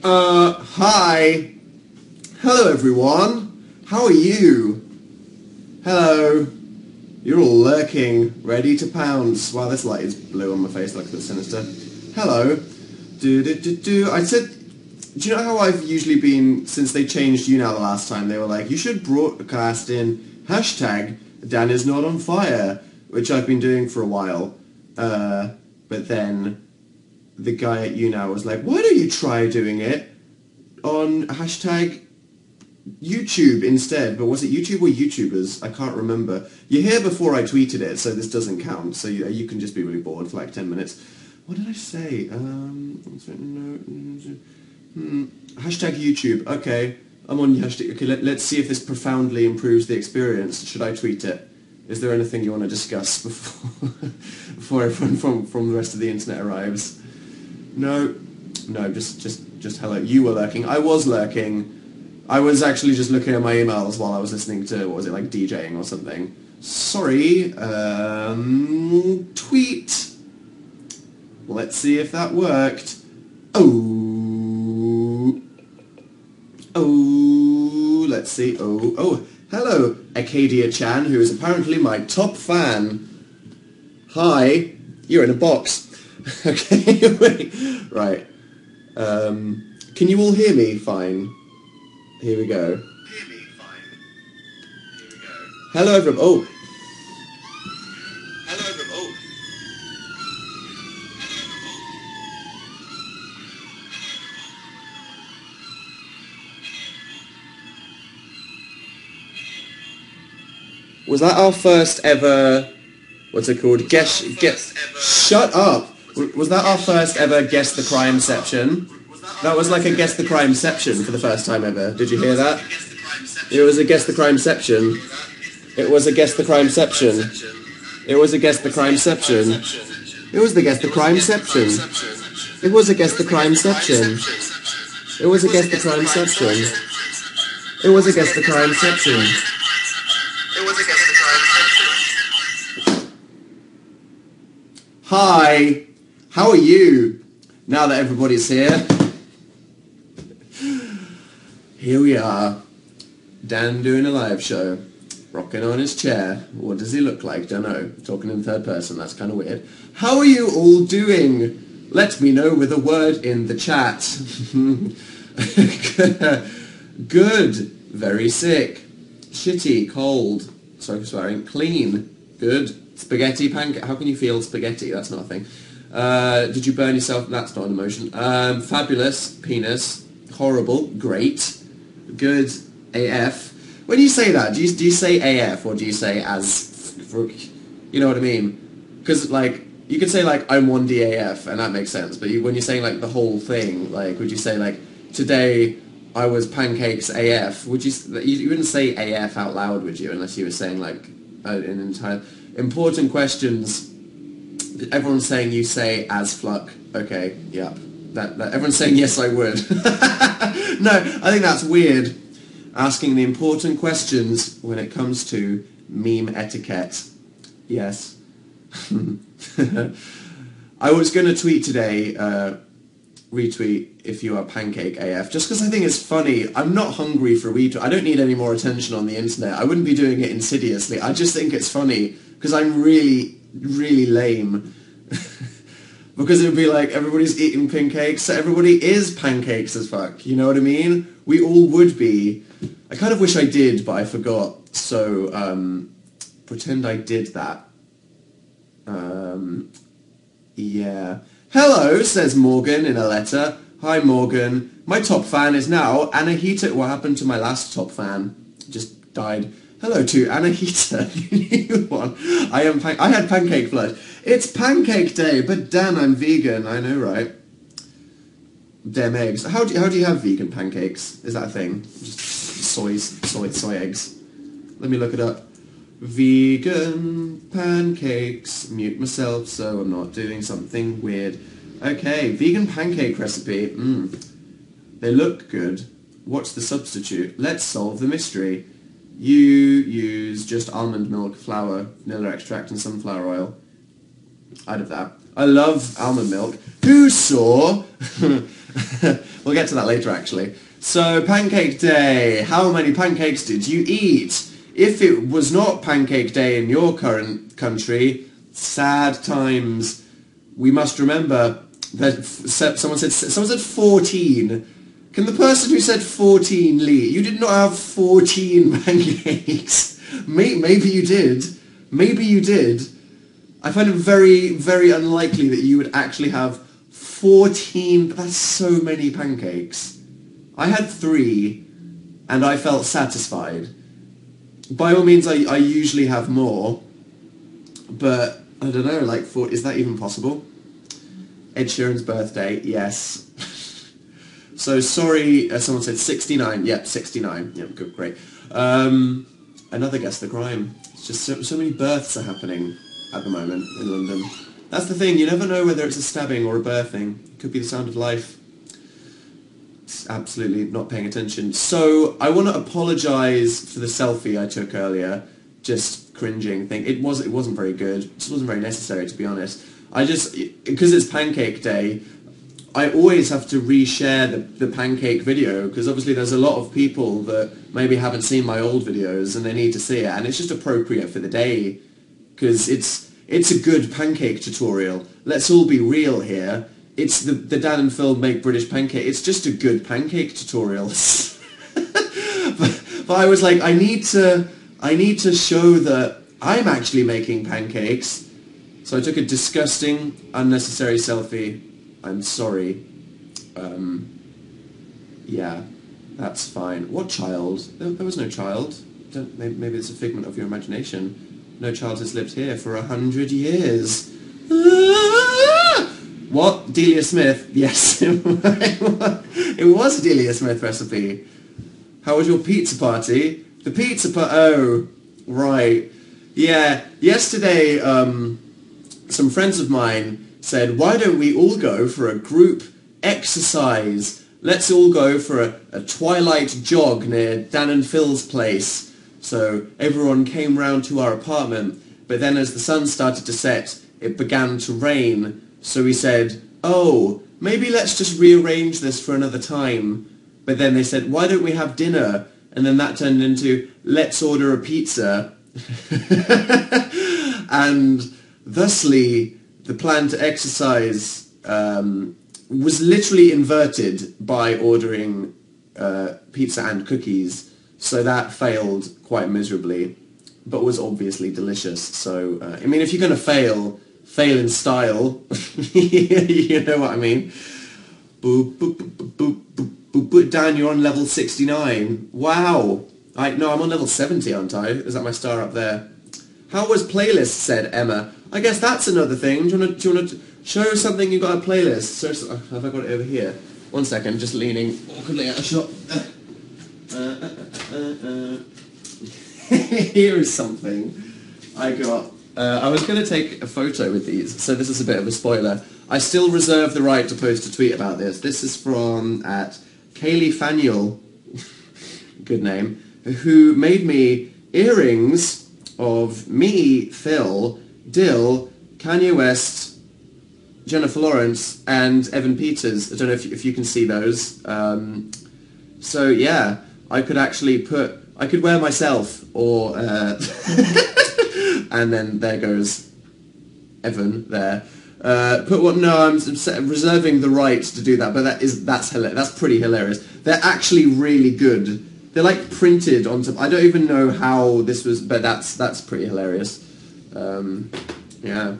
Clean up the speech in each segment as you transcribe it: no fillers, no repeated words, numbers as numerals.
Hi. Hello, everyone. How are you? Hello. You're all lurking, ready to pounce. Wow, this light is blue on my face, like a bit sinister. Hello. I said, do you know how I've usually been, since they changed YouNow the last time, they were like, you should broadcast in hashtag Dan is not on fire, which I've been doing for a while. But then the guy at YouNow was like, why don't you try doing it on hashtag YouTube instead? But was it YouTube or YouTubers? I can't remember. You're here before I tweeted it, so this doesn't count. So you can just be really bored for like 10 minutes. What did I say? Hashtag YouTube. Okay, I'm on hashtag. Okay, let's see if this profoundly improves the experience. Should I tweet it? Is there anything you want to discuss before everyone from the rest of the internet arrives? No, just hello. You were lurking. I was lurking. I was actually just looking at my emails while I was listening to, what was it, like DJing or something. Sorry. Tweet. Let's see if that worked. Oh, let's see. Oh, hello, Acadia-chan, who is apparently my top fan. Hi, you're in a box. Okay, wait. Right. Can you all hear me fine? Here we go. Hello, everyone. Oh. Hello, everyone. Oh. Was that our first ever... What's it called? Shut up! Was that our first ever Guess the Crimeception? That was like a Guess the Crimeception for the first time ever. Did you hear that? It was a Guess the Crimeception. It was a Guess the Crimeception. It was a Guess the Crimeception. It was the Guess the Crimeception. It was a Guess the Crimeception. It was a Guess the Crimeception. It was a Guess the Crimeception. It was a Guess the Crimeception. Hi. How are you? Now that everybody's here. Here we are. Dan doing a live show. Rocking on his chair. What does he look like? Don't know. Talking in third person. That's kind of weird. How are you all doing? Let me know with a word in the chat. Good. Very sick. Shitty. Cold. Sorry for swearing. Clean. Good. Spaghetti. Pancake. How can you feel spaghetti? That's not a thing. Did you burn yourself? That's not an emotion. Fabulous. Penis. Horrible. Great. Good. AF. When you say that, do you say AF or do you say as... You know what I mean? Because, like, you could say, like, I'm 1DAF, and that makes sense. But when you're saying, like, the whole thing, like, would you say, like, today I was pancakes AF? Would you wouldn't say AF out loud, would you? Unless you were saying, like, an entire... Important questions. Everyone's saying you say as fluck. Okay, yeah. That everyone's saying yes, I would. No, I think that's weird. Asking the important questions when it comes to meme etiquette. Yes. I was going to tweet today, retweet if you are pancake AF, just because I think it's funny. I'm not hungry for retweet. I don't need any more attention on the internet. I wouldn't be doing it insidiously. I just think it's funny because I'm really, really lame. Because it would be like everybody's eating pancakes, so everybody is pancakes as fuck. You know what I mean? We all would be. I kind of wish I did, but I forgot. So, pretend I did that. Yeah. Hello, says Morgan in a letter. Hi, Morgan. My top fan is now Anahita. What happened to my last top fan? Just died. Hello to Anahita. New one. I had pancake flush. It's pancake day, but damn, I'm vegan. I know, right? Damn eggs. How do you have vegan pancakes? Is that a thing? Just soy eggs. Let me look it up. Vegan pancakes. Mute myself so I'm not doing something weird. Okay, vegan pancake recipe. They look good. What's the substitute? Let's solve the mystery. You use just almond milk, flour, vanilla extract, and sunflower oil. Out of that. I love almond milk. Who saw... We'll get to that later, actually. So, Pancake Day. How many pancakes did you eat? If it was not Pancake Day in your current country, sad times. We must remember that someone said 14. Can the person who said 14 leave? You did not have 14 pancakes. Maybe you did. Maybe you did. I find it very, very unlikely that you would actually have 14. That's so many pancakes. I had 3, and I felt satisfied. By all means, I usually have more, but I don't know, like, is that even possible? Ed Sheeran's birthday, yes. So, sorry, someone said 69. Yep, 69. Yep, good, great. Another Guess the Crime. It's just so many births are happening at the moment in London. That's the thing, you never know whether it's a stabbing or a birthing. It could be the sound of life. It's absolutely not paying attention. So, I want to apologise for the selfie I took earlier. Just cringing thing. It wasn't very good. It just wasn't very necessary, to be honest. Because it's Pancake Day, I always have to reshare the pancake video, because obviously there's a lot of people that maybe haven't seen my old videos and they need to see it, and it's just appropriate for the day, because it's a good pancake tutorial. Let's all be real here. It's the Dan and Phil Make British Pancake. It's just a good pancake tutorial. but I was like, I need to show that I'm actually making pancakes. So I took a disgusting, unnecessary selfie. I'm sorry. Yeah, that's fine. What child? There was no child. Maybe it's a figment of your imagination. No child has lived here for 100 years. What? Delia Smith? Yes, it was a Delia Smith recipe. How was your pizza party? The pizza party... Oh, right. Yeah, yesterday, some friends of mine said, why don't we all go for a group exercise? Let's all go for a twilight jog near Dan and Phil's place. So everyone came round to our apartment, but then as the sun started to set, it began to rain. So we said, oh, maybe let's just rearrange this for another time. But then they said, why don't we have dinner? And then that turned into, let's order a pizza. And thusly, the plan to exercise was literally inverted by ordering pizza and cookies. So that failed quite miserably, but was obviously delicious. So, I mean, if you're going to fail in style. You know what I mean. Boop, boop, boop, boop, boop, boop, boop, boop. Dan, you're on level 69. Wow. No, I'm on level 70, aren't I? Is that my star up there? How was playlist, said Emma. I guess that's another thing. Do you want to show something you got a playlist? So, have I got it over here? One second, just leaning awkwardly at a shot. Here is something I got. I was going to take a photo with these, so this is a bit of a spoiler. I still reserve the right to post a tweet about this. This is from Kaylee Faniel, good name, who made me earrings of me, Phil, Dill, Kanye West, Jennifer Lawrence, and Evan Peters. I don't know if you can see those. So yeah, I could actually I could wear myself, or and then there goes Evan there. No, I'm reserving the right to do that, but that's pretty hilarious. They're actually really good. They're like printed onto... I don't even know how this was, but that's pretty hilarious. Yeah.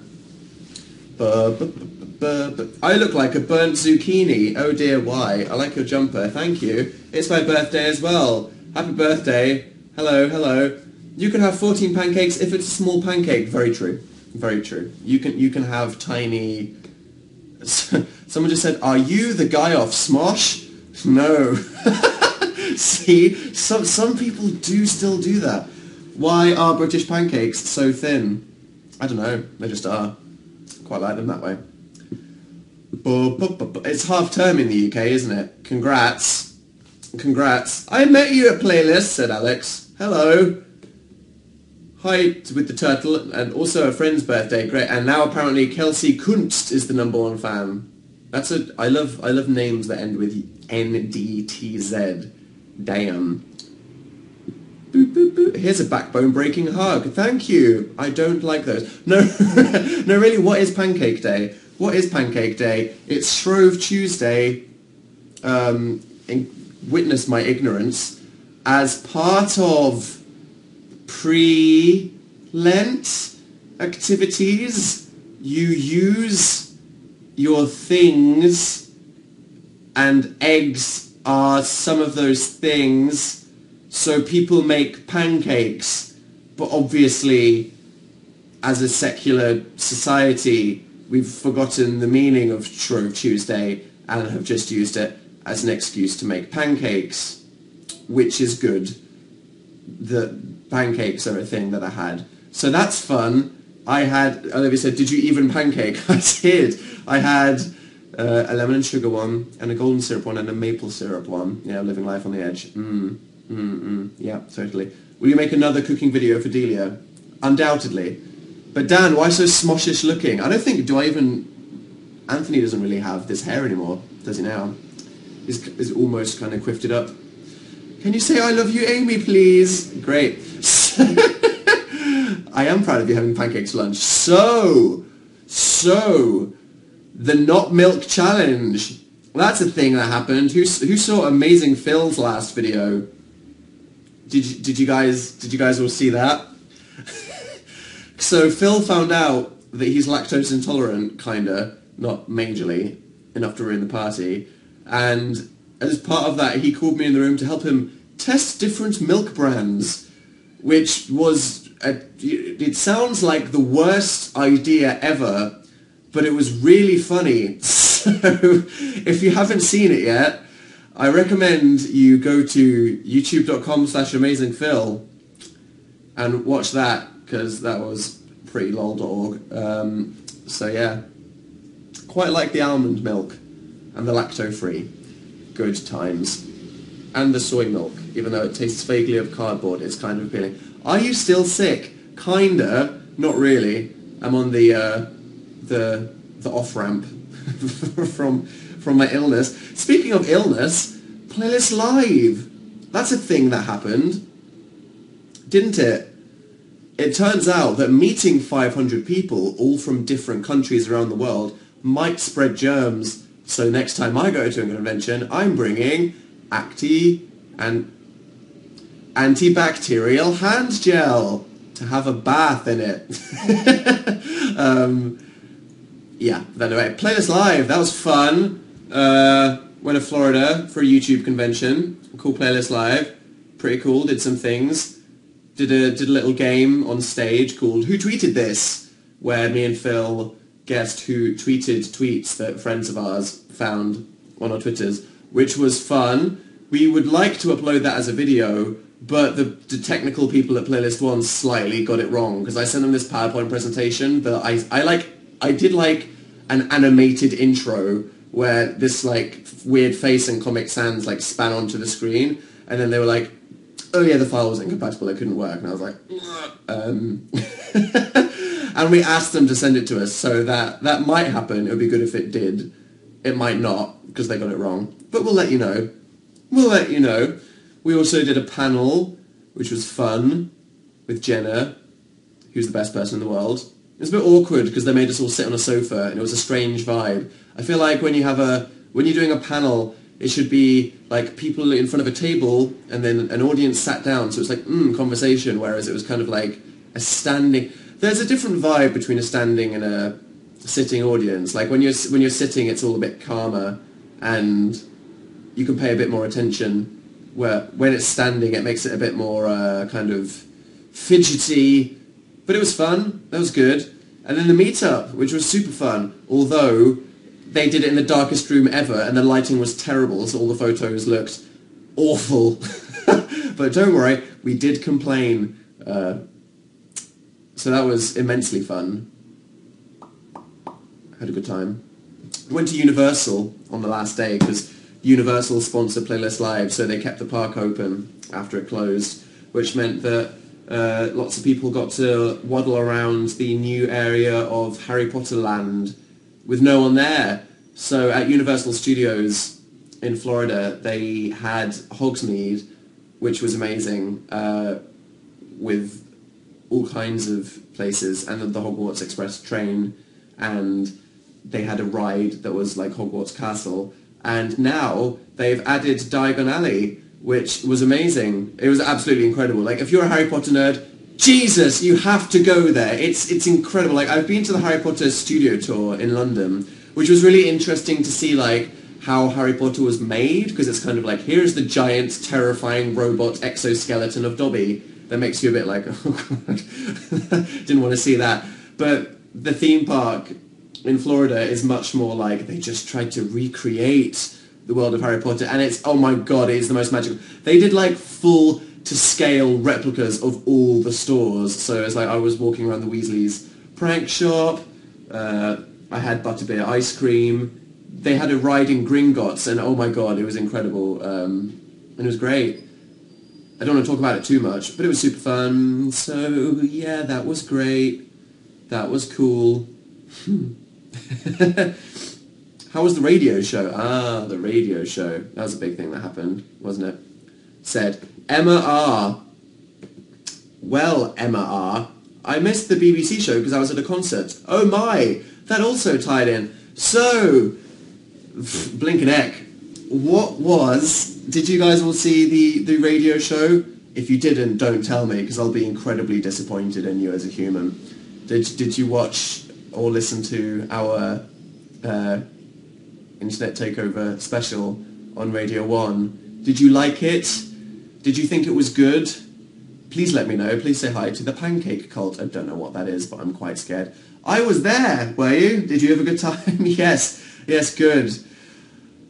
I look like a burnt zucchini. Oh dear, why? I like your jumper. Thank you. It's my birthday as well. Happy birthday. Hello, hello. You can have 14 pancakes if it's a small pancake. Very true. Very true. You can have tiny... Someone just said, are you the guy off Smosh? No. See, some people do still do that. Why are British pancakes so thin? I don't know. They just are. Quite like them that way. It's half term in the UK, isn't it? Congrats. Congrats. I met you at playlist, said Alex. Hello. Hyped with the turtle, and also a friend's birthday. Great. And now apparently Kelsey Kunst is the #1 fan. I love names that end with NDTZ. Damn. Boop, boop, boop. Here's a backbone-breaking hug. Thank you. I don't like those. No, no, really, what is Pancake Day? What is Pancake Day? It's Shrove Tuesday. Witness my ignorance. As part of pre-Lent activities, you use your things, and eggs are some of those things. So people make pancakes, but obviously, as a secular society, we've forgotten the meaning of Shrove Tuesday and have just used it as an excuse to make pancakes, which is good. The pancakes are a thing that I had. So that's fun. Olivia said, did you even pancake? I did. I had a lemon and sugar one, and a golden syrup one, and a maple syrup one. Yeah, living life on the edge. Yeah, totally. Will you make another cooking video for Delia? Undoubtedly. But Dan, why so smoshish looking? Anthony doesn't really have this hair anymore, does he now? He's almost kind of quiffed it up. Can you say I love you, Amy, please? Great. I am proud of you having pancakes for lunch. So, the not milk challenge. That's a thing that happened. Who saw Amazing Phil's last video? Did you guys all see that? So Phil found out that he's lactose intolerant, kinda, not majorly, enough to ruin the party. And as part of that, he called me in the room to help him test different milk brands, which was, it sounds like the worst idea ever, but it was really funny. So if you haven't seen it yet, I recommend you go to youtube.com/amazingphil and watch that, because that was pretty lol.org. So yeah, quite like the almond milk and the lacto-free. Good times. And the soy milk, even though it tastes vaguely of cardboard, it's kind of appealing. Are you still sick? Kinda, not really. I'm on the off-ramp from my illness. Speaking of illness, Playlist Live. That's a thing that happened, didn't it? It turns out that meeting 500 people, all from different countries around the world, might spread germs. So next time I go to a convention, I'm bringing antibacterial hand gel to have a bath in it. Yeah, but anyway, Playlist Live, that was fun. Went to Florida for a YouTube convention. Cool Playlist Live. Pretty cool, did some things. Did a little game on stage called Who Tweeted This? Where me and Phil guessed who tweeted tweets that friends of ours found on our Twitters, which was fun. We would like to upload that as a video, but the technical people at Playlist One slightly got it wrong, because I sent them this PowerPoint presentation that I did like an animated intro where this like weird face and Comic Sans like span onto the screen, and then they were like, oh yeah, the file was incompatible, it couldn't work, and I was like, and we asked them to send it to us, so that might happen. It would be good if it did. It might not, because they got it wrong, but we'll let you know. We'll let you know. We also did a panel, which was fun, with Jenna, who's the best person in the world. It was a bit awkward because they made us all sit on a sofa, and it was a strange vibe. I feel like when you're doing a panel, it should be like people in front of a table, and then an audience sat down, so it's like conversation. Whereas it was kind of like a standing. There's a different vibe between a standing and a sitting audience. Like when you're sitting, it's all a bit calmer, and you can pay a bit more attention. Where when it's standing, it makes it a bit more kind of fidgety. But it was fun. That was good. And then the meetup, which was super fun, although they did it in the darkest room ever, and the lighting was terrible, so all the photos looked awful. But don't worry, we did complain. So that was immensely fun. Had a good time. Went to Universal on the last day, because Universal sponsored Playlist Live, so they kept the park open after it closed, which meant that Lots of people got to waddle around the new area of Harry Potter Land with no one there. So at Universal Studios in Florida, they had Hogsmeade, which was amazing, with all kinds of places, and the Hogwarts Express train, and they had a ride that was like Hogwarts Castle. And now they've added Diagon Alley, which was amazing. It was absolutely incredible. Like, if you're a Harry Potter nerd, Jesus, you have to go there. It's incredible. Like, I've been to the Harry Potter studio tour in London, which was really interesting to see, like, how Harry Potter was made, because it's kind of like, here's the giant, terrifying robot exoskeleton of Dobby that makes you a bit like, oh god, didn't want to see that. But the theme park in Florida is much more like, they just tried to recreate the world of Harry Potter, and it's, oh my god, it is the most magical. They did like full to scale replicas of all the stores, so it's like I was walking around the Weasleys prank shop, I had butterbeer ice cream, they had a ride in Gringotts, and oh my god, it was incredible, and it was great. I don't want to talk about it too much, but it was super fun, so yeah, that was great, that was cool. How was the radio show? Ah, the radio show. That was a big thing that happened, wasn't it? Said, Emma R. Well, Emma R. I missed the BBC show because I was at a concert. Oh my! That also tied in. So, blink and eck. What was... Did you guys all see the radio show? If you didn't, don't tell me, because I'll be incredibly disappointed in you as a human. Did you watch or listen to our... Internet Takeover special on Radio 1. Did you like it? Did you think it was good? Please let me know. Please say hi to the Pancake Cult. I don't know what that is, but I'm quite scared. I was there, were you? Did you have a good time? Yes. Yes, good.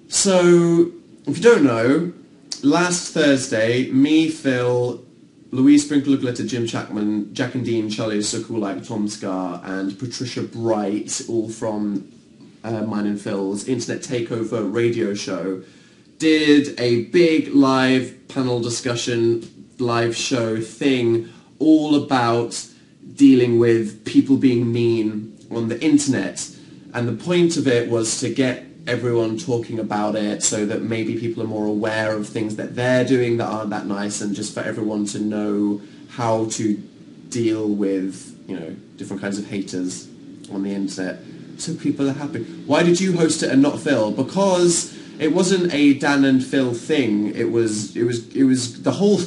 So, if you don't know, last Thursday, me, Phil, Louise Sprinkle of Glitter, Jim Chapman, Jack and Dean, Charlie Sokulak, Tom Scar, and Patricia Bright, all from mine and Phil's Internet Takeover radio show, did a big live panel discussion, live show thing, all about dealing with people being mean on the internet. And the point of it was to get everyone talking about it so that maybe people are more aware of things that they're doing that aren't that nice, and just for everyone to know how to deal with, you know, different kinds of haters on the internet. So people are happy. Why did you host it and not Phil? Because it wasn't a Dan and Phil thing. It was the whole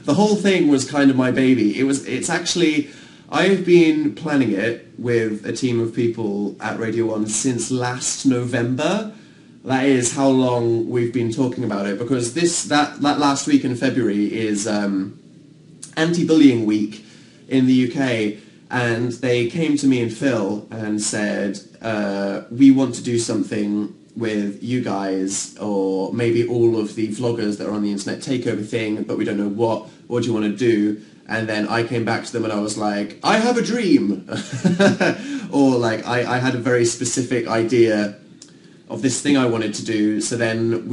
the whole thing was kind of my baby. It's actually, I've been planning it with a team of people at Radio 1 since last November. That is how long we've been talking about it, because that last week in February is anti-bullying week in the UK. And they came to me and Phil and said, we want to do something with you guys, or maybe all of the vloggers that are on the Internet Takeover thing, but we don't know what do you want to do? And then I came back to them and I was like, I have a dream! Or like, I had a very specific idea of this thing I wanted to do. So then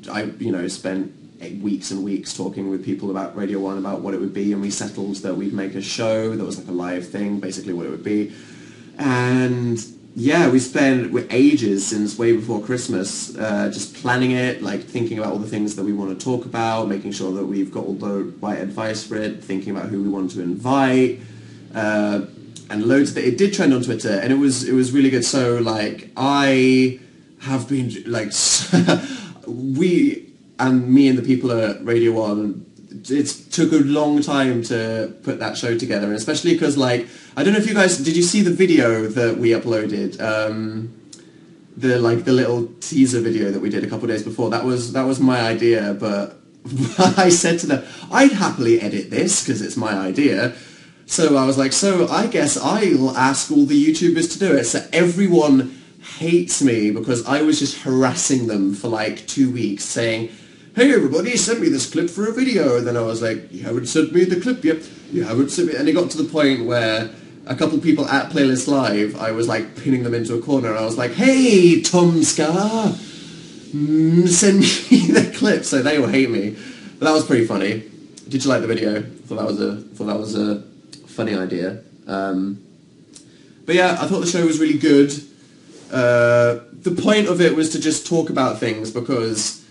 I spent weeks and weeks talking with people about Radio 1 about what it would be, and we settled that we'd make a show that was like a live thing, basically what it would be. And yeah, we spent ages, since way before Christmas, just planning it, like thinking about all the things that we want to talk about, making sure that we've got all the right advice for it, thinking about who we want to invite, and loads of it. It did trend on Twitter, and it was really good. So like, I have been like, me and the people at Radio 1, it took a long time to put that show together, and especially because, like, I don't know if you guys, did you see the video that we uploaded? The little teaser video that we did a couple of days before. That was my idea, but I said to them, I'd happily edit this because it's my idea. So I was like, so I guess I'll ask all the YouTubers to do it. So everyone hates me because I was just harassing them for like 2 weeks saying, hey everybody, send me this clip for a video. And then I was like, you haven't sent me the clip yet. You haven't sent me. And it got to the point where a couple of people at Playlist Live, I was like pinning them into a corner, and I was like, hey Tom Scar, send me the clip. So they will hate me. But that was pretty funny. Did you like the video? Thought that was a funny idea. But yeah, I thought the show was really good. The point of it was to just talk about things because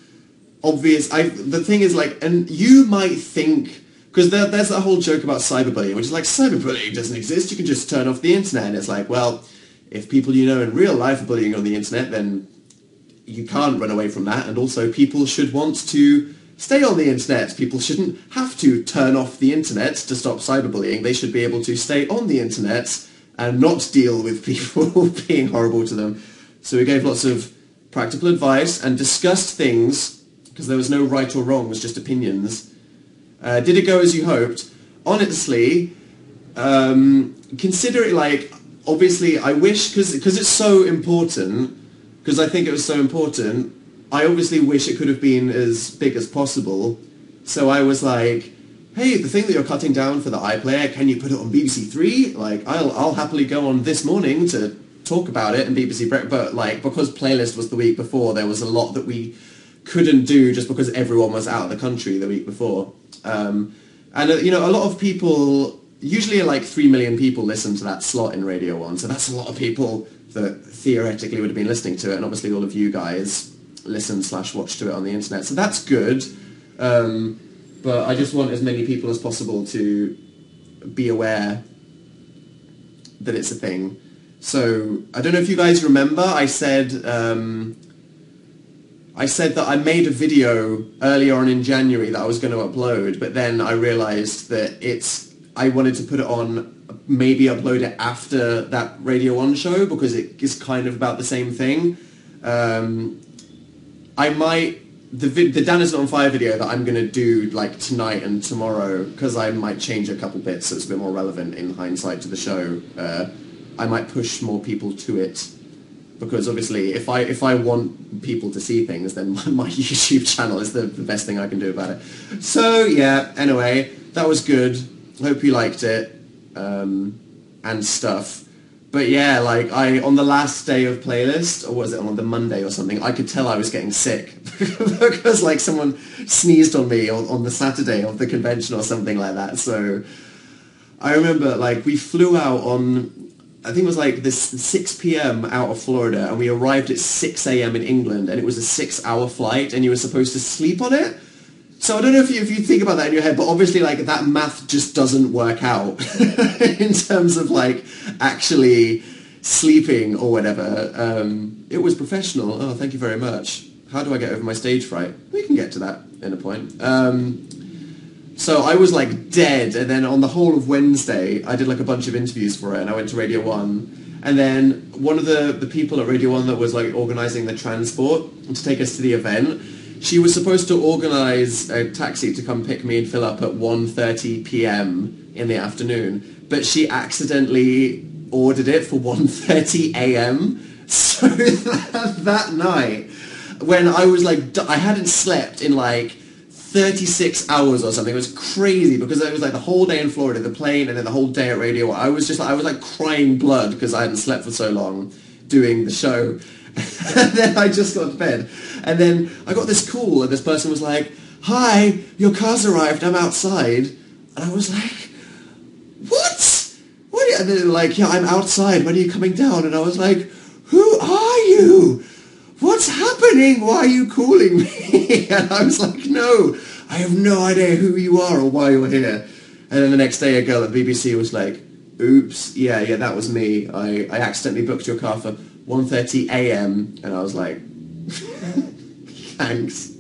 the thing is like, and you might think, because there's that whole joke about cyberbullying, which is like, cyberbullying doesn't exist, you can just turn off the internet. And it's like, well, if people you know in real life are bullying on the internet, then you can't run away from that. And also people should want to stay on the internet. People shouldn't have to turn off the internet to stop cyberbullying. They should be able to stay on the internet and not deal with people being horrible to them. So we gave lots of practical advice and discussed things, because there was no right or wrong, it was just opinions. Did it go as you hoped? Honestly, consider it like, obviously I wish, because it's so important, because I think it was so important, I obviously wish it could have been as big as possible. So I was like, hey, the thing that you're cutting down for the iPlayer, can you put it on BBC Three? Like, I'll happily go on This Morning to talk about it and BBC Break, but like, because Playlist was the week before, there was a lot that we couldn't do just because everyone was out of the country the week before. You know, a lot of people, usually like 3 million people listen to that slot in Radio 1, so that's a lot of people that theoretically would have been listening to it, and obviously all of you guys listen/watch to it on the internet, so that's good. But I just want as many people as possible to be aware that it's a thing. So I don't know if you guys remember, I said that I made a video earlier on in January that I was going to upload, but then I realised that I wanted to put it on, maybe upload it after that Radio 1 show, because it is kind of about the same thing. The Dan Is Not On Fire video that I'm going to do like tonight and tomorrow, because I might change a couple bits so it's a bit more relevant in hindsight to the show, I might push more people to it, because obviously if I want people to see things, then my YouTube channel is the best thing I can do about it. So yeah, anyway, that was good. Hope you liked it, and stuff. But yeah, like on the last day of Playlist, or was it on the Monday or something, I could tell I was getting sick because like someone sneezed on me on the Saturday of the convention or something like that. So I remember like we flew out on, I think it was like this 6 p.m. out of Florida, and we arrived at 6 a.m. in England, and it was a 6-hour flight, and you were supposed to sleep on it. So I don't know if you think about that in your head, but obviously like that math just doesn't work out in terms of like actually sleeping or whatever. It was professional. Oh, thank you very much. How do I get over my stage fright? We can get to that in a point. So I was like dead, and then on the whole of Wednesday I did like a bunch of interviews for it, and I went to Radio 1, and then one of the people at Radio 1 that was like organising the transport to take us to the event, she was supposed to organise a taxi to come pick me and Phil up at 1:30 p.m. in the afternoon, but she accidentally ordered it for 1:30 a.m. So that night, when I was like, I hadn't slept in like 36 hours or something. It was crazy, because it was like the whole day in Florida, the plane, and then the whole day at Radio 1. I was like crying blood because I hadn't slept for so long doing the show. And then I just got to bed. And then I got this call, and this person was like, "Hi, your car's arrived, I'm outside." And I was like, "What? What?" And then they were like, "Yeah, I'm outside, when are you coming down?" And I was like, "Who are you? What's happening? Why are you calling me?" And I was like, "No, I have no idea who you are or why you're here." And then the next day a girl at the BBC was like, "Oops, yeah, that was me. I accidentally booked your car for 1:30 a.m. And I was like, thanks.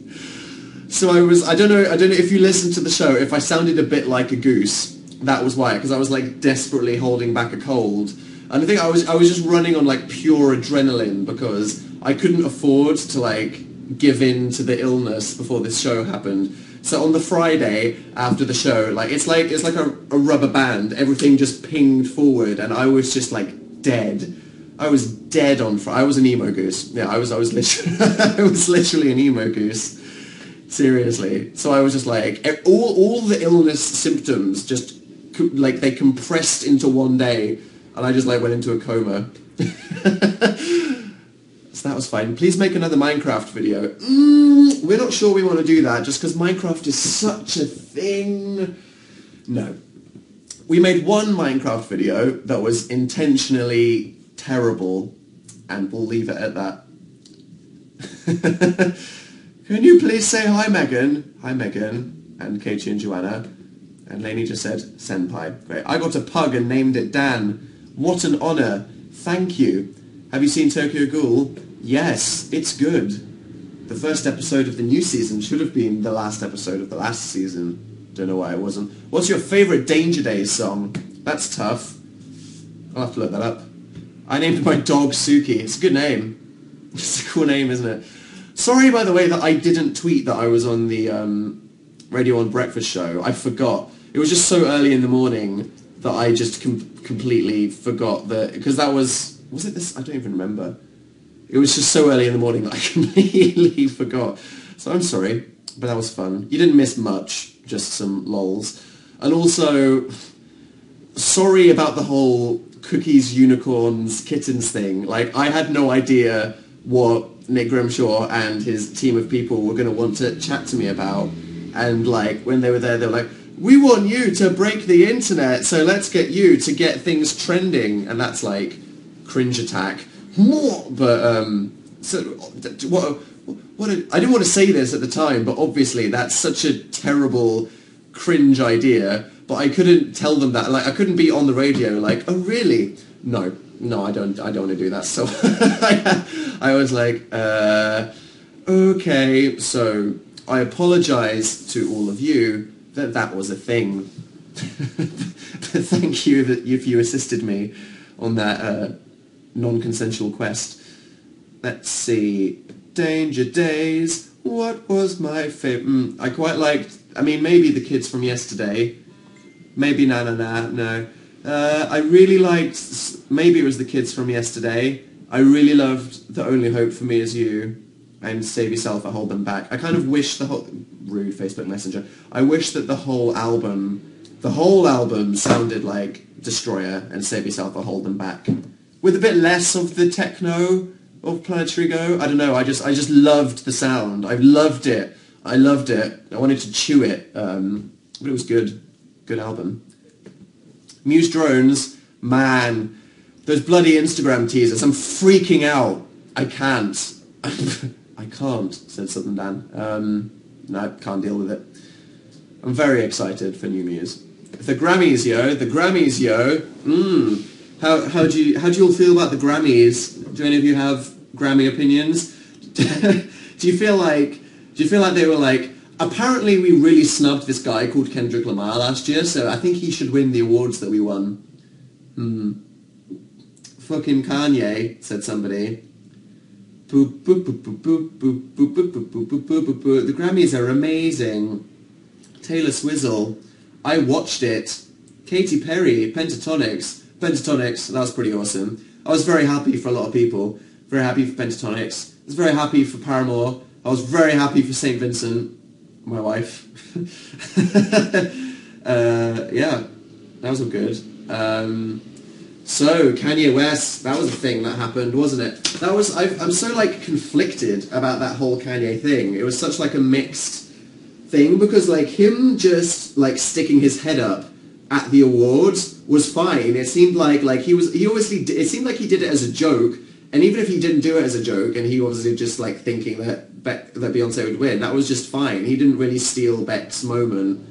So I don't know if you listened to the show, if I sounded a bit like a goose, that was why, because I was like desperately holding back a cold. And I think I was just running on like pure adrenaline, because I couldn't afford to like give in to the illness before this show happened. So on the Friday after the show, like it's like a rubber band, everything just pinged forward, and I was just like dead. I was dead on Friday. I was an emo goose. Yeah, I was literally I was literally an emo goose. Seriously. So I was just like, all the illness symptoms just like they compressed into one day, and I just like went into a coma. So that was fine. Please make another Minecraft video. We're not sure we want to do that, just because Minecraft is such a thing. No. We made one Minecraft video that was intentionally terrible, and we'll leave it at that. Can you please say hi, Megan? Hi, Megan. And Katie and Joanna. And Lainey just said, Senpai. Great. I got a pug and named it Dan. What an honour. Thank you. Have you seen Tokyo Ghoul? Yes, it's good. The first episode of the new season should have been the last episode of the last season. Don't know why it wasn't. What's your favourite Danger Days song? That's tough. I'll have to look that up. I named my dog Suki. It's a good name. It's a cool name, isn't it? Sorry, by the way, that I didn't tweet that I was on the Radio 1 Breakfast show. I forgot. It was just so early in the morning that I just completely forgot that... Because that was... Was it this? I don't even remember. It was just so early in the morning that I completely forgot. So I'm sorry, but that was fun. You didn't miss much, just some lols. And also, sorry about the whole cookies, unicorns, kittens thing. Like, I had no idea what Nick Grimshaw and his team of people were going to want to chat to me about. And, like, when they were there, they were like, we want you to break the internet, so let's get you to get things trending. And that's, like... cringe attack. But so what I didn't want to say this at the time, but obviously that's such a terrible cringe idea, but I couldn't tell them that. Like, I couldn't be on the radio like, oh really? No, I don't want to do that. So I was like, okay, so I apologize to all of you that was a thing. But thank you if you assisted me on that non-consensual quest. Let's see. Danger Days. What was my favourite? I quite liked... I mean, maybe The Kids from Yesterday. Maybe Na Na Na. No. I really liked... Maybe it was The Kids from Yesterday. I really loved The Only Hope for Me Is You and Save Yourself or Hold Them Back. I kind of wish the whole... Rude Facebook Messenger. I wish that the whole album sounded like Destroyer and Save Yourself or Hold Them Back. With a bit less of the techno of Planetary Go. I don't know, I just loved the sound. I loved it. I wanted to chew it. But it was good. Good album. Muse Drones, man. Those bloody Instagram teasers. I'm freaking out. I can't. I can't, said Southern Dan. No, can't deal with it. I'm very excited for new Muse. The Grammys, yo. The Grammys, yo. How do you all feel about the Grammys? Do any of you have Grammy opinions? do you feel like they were like, apparently we really snubbed this guy called Kendrick Lamar last year, so I think he should win the awards that we won. Fucking Kanye, said somebody. Boop, boop, boop, boop, boop, boop, boop, boop, boop, boop, boop, boop, boop, boop. The Grammys are amazing. Taylor Swizzle. I watched it. Katy Perry, Pentatonics, that was pretty awesome. I was very happy for a lot of people. Very happy for Pentatonics. I was very happy for Paramore. I was very happy for St. Vincent, my wife. Yeah, that was all good. So, Kanye West, that was a thing that happened, wasn't it? That was, I'm so, like, conflicted about that whole Kanye thing. It was such, like, a mixed thing, because, like, him just, like, sticking his head up at the awards was fine. It seemed like it seemed like he did it as a joke, and even if he didn't do it as a joke, and he obviously just, like, thinking that Beyonce would win, that was just fine. He didn't really steal Beck's moment.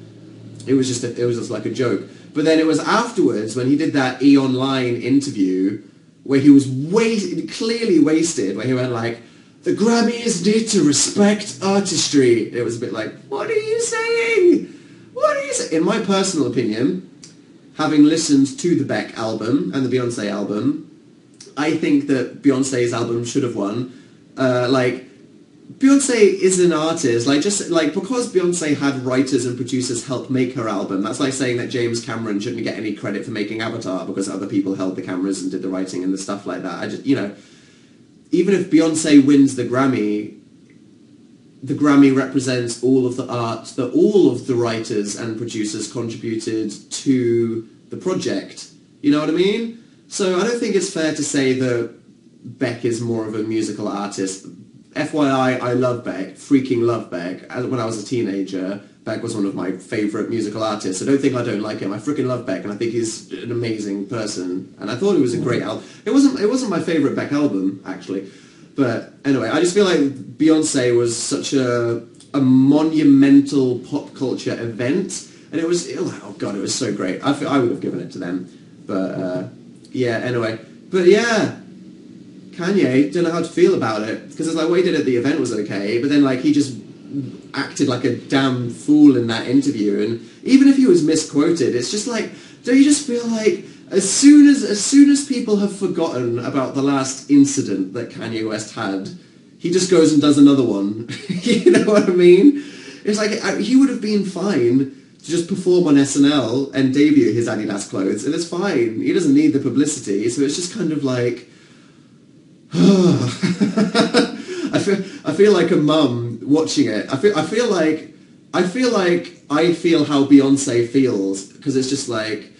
It was just like a joke. But then it was afterwards when he did that E! Online interview where he was clearly wasted, where he went like, the Grammys need to respect artistry. It was a bit like, what are you saying? What are you saying? In my personal opinion, having listened to the Beck album and the Beyonce album, I think that Beyonce's album should have won. Beyonce is an artist, because Beyonce had writers and producers help make her album, that's like saying that James Cameron shouldn't get any credit for making Avatar because other people held the cameras and did the writing and the stuff like that. Even if Beyonce wins the Grammy represents all of the art that all of the writers and producers contributed to the project. You know what I mean? So I don't think it's fair to say that Beck is more of a musical artist. FYI, I love Beck, freaking love Beck. When I was a teenager, Beck was one of my favourite musical artists. I don't think I don't like him. I freaking love Beck, and I think he's an amazing person. And I thought it was a great album. It wasn't my favourite Beck album, actually. But anyway, I just feel like Beyonce was such a monumental pop culture event. And it was, oh God, it was so great. I would have given it to them. But, yeah, anyway. But yeah, Kanye, don't know how to feel about it. Because it's like what he did at the event was okay, but then like he just acted like a damn fool in that interview. And even if he was misquoted, it's just like, don't you just feel like as soon as people have forgotten about the last incident that Kanye West had, he just goes and does another one. You know what I mean? It's like he would have been fine to just perform on SNL and debut his Adidas clothes, and it's fine. He doesn't need the publicity, so it's just kind of like, I feel like a mum watching it. I feel like I feel how Beyonce feels, because it's just like,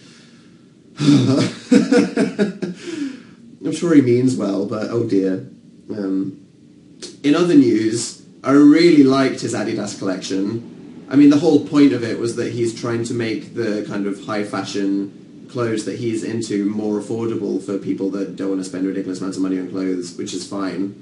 I'm sure he means well, but oh dear. In other news, I really liked his Adidas collection. I mean, the whole point of it was that he's trying to make the kind of high fashion clothes that he's into more affordable for people that don't want to spend ridiculous amounts of money on clothes, which is fine.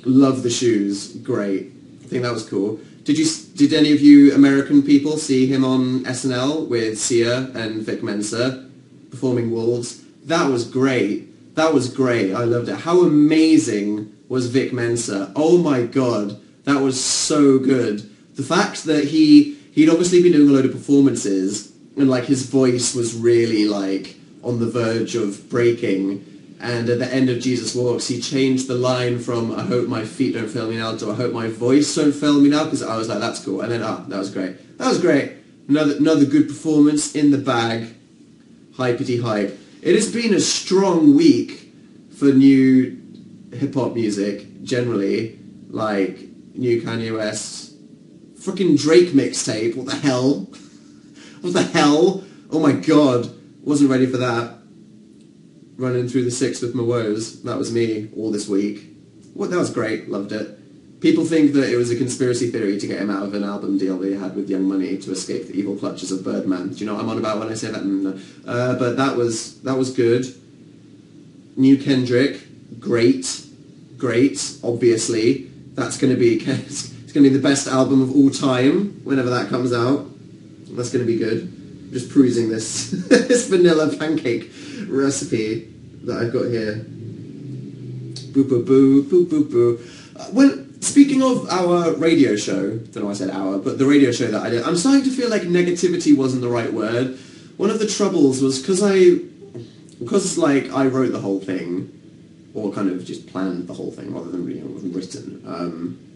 Love the shoes, great. I think that was cool. Did any of you American people see him on SNL with Sia and Vic Mensa performing Wolves? That was great. That was great. I loved it. How amazing was Vic Mensa? Oh my God, that was so good. The fact that he'd obviously been doing a load of performances, and like his voice was really like on the verge of breaking, and at the end of Jesus Walks he changed the line from "I hope my feet don't fail me now" to "I hope my voice don't fail me now," because I was like, that's cool. And then that was great. That was great. Another good performance in the bag. Hypety hype. It has been a strong week for new hip hop music generally, like new Kanye West. Fucking Drake mixtape, what the hell? What the hell? Oh my God, wasn't ready for that. Running through the six with my woes, that was me all this week. That was great, loved it. People think that it was a conspiracy theory to get him out of an album deal that he had with Young Money to escape the evil clutches of Birdman. Do you know what I'm on about when I say that? No. But that was good. New Kendrick, great, obviously. That's going to be... It's going to be the best album of all time whenever that comes out. That's going to be good. I'm just perusing this this vanilla pancake recipe that I've got here. Boo boo boo boo boo boo. Well, speaking of our radio show, don't know why I said our, but the radio show that I did, I'm starting to feel like negativity wasn't the right word. One of the troubles was because like I wrote the whole thing, or kind of just planned the whole thing rather than written.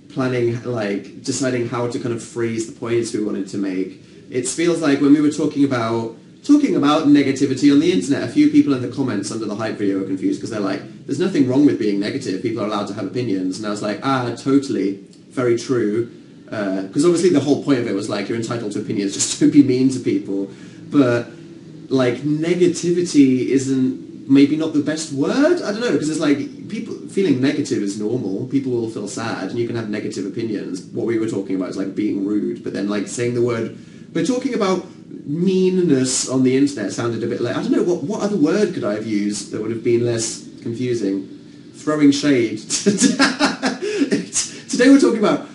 Planning, like, deciding how to kind of phrase the points we wanted to make. It feels like when we were talking about negativity on the internet, a few people in the comments under the hype video were confused because they're like, there's nothing wrong with being negative, people are allowed to have opinions. And I was like, totally, very true. Because obviously the whole point of it was like, you're entitled to opinions, just don't be mean to people. But, like, negativity isn't maybe not the best word? I don't know, because it's like, people feeling negative is normal. People will feel sad, and you can have negative opinions. What we were talking about is like being rude, but then like saying the word... We're talking about meanness on the internet sounded a bit like... I don't know, what other word could I have used that would have been less confusing? Throwing shade. Today we're talking about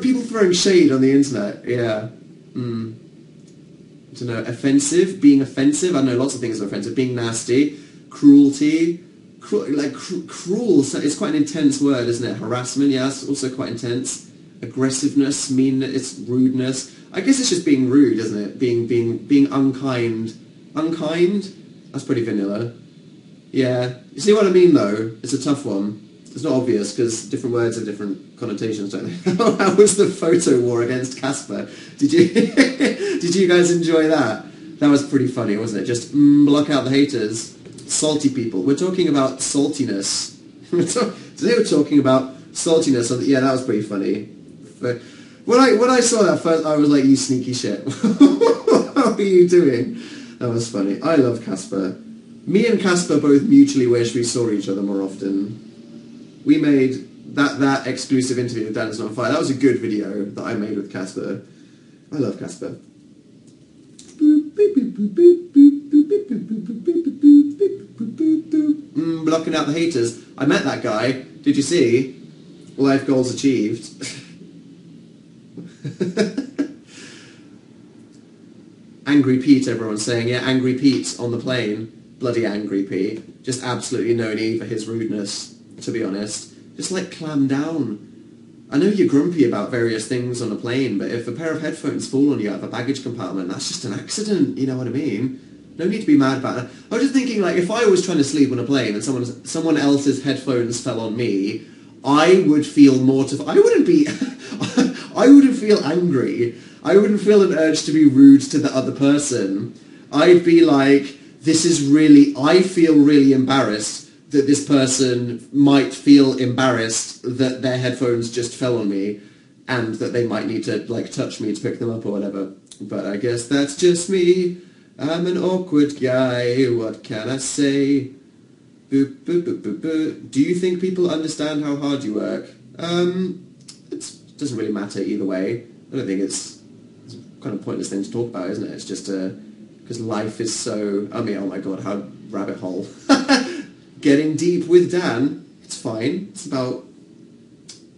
people throwing shade on the internet. Yeah. I don't know, offensive, being offensive. I know lots of things are offensive. Being nasty. Cruelty, cruel, so it's quite an intense word, isn't it? Harassment, yeah, it's also quite intense. Aggressiveness, it's rudeness. I guess it's just being rude, isn't it? Being unkind. Unkind? That's pretty vanilla. Yeah. You see what I mean, though? It's a tough one. It's not obvious, because different words have different connotations, don't they? How was the photo war against Casper? Did you guys enjoy that? That was pretty funny, wasn't it? Just block out the haters. Salty people. We're talking about saltiness. Today we're talking about saltiness. Yeah, that was pretty funny. But when I saw that first, I was like, you sneaky shit. What are you doing? That was funny. I love Casper. Me and Casper both mutually wish we saw each other more often. We made that exclusive interview with Dan's on Fire. That was a good video that I made with Casper. I love Casper. Blocking out the haters. I met that guy. Did you see? Life goals achieved. Angry Pete, everyone's saying. Yeah, Angry Pete on the plane. Bloody Angry Pete. Just absolutely no need for his rudeness, to be honest. Just, like, clam down. I know you're grumpy about various things on a plane, but if a pair of headphones fall on you out of a baggage compartment, that's just an accident, you know what I mean? No need to be mad about it. I was just thinking, like, if I was trying to sleep on a plane and someone else's headphones fell on me, I would feel mortified. I wouldn't feel angry. I wouldn't feel an urge to be rude to the other person. I'd be like, I feel really embarrassed that this person might feel embarrassed that their headphones just fell on me and that they might need to, like, touch me to pick them up or whatever. But I guess that's just me. I'm an awkward guy. What can I say? Boop, boop, boop, boop, boop. Do you think people understand how hard you work? It doesn't really matter either way. I don't think it's kind of pointless thing to talk about, isn't it? It's just because life is so... I mean, oh my god, how rabbit hole. Getting deep with Dan, it's fine. It's about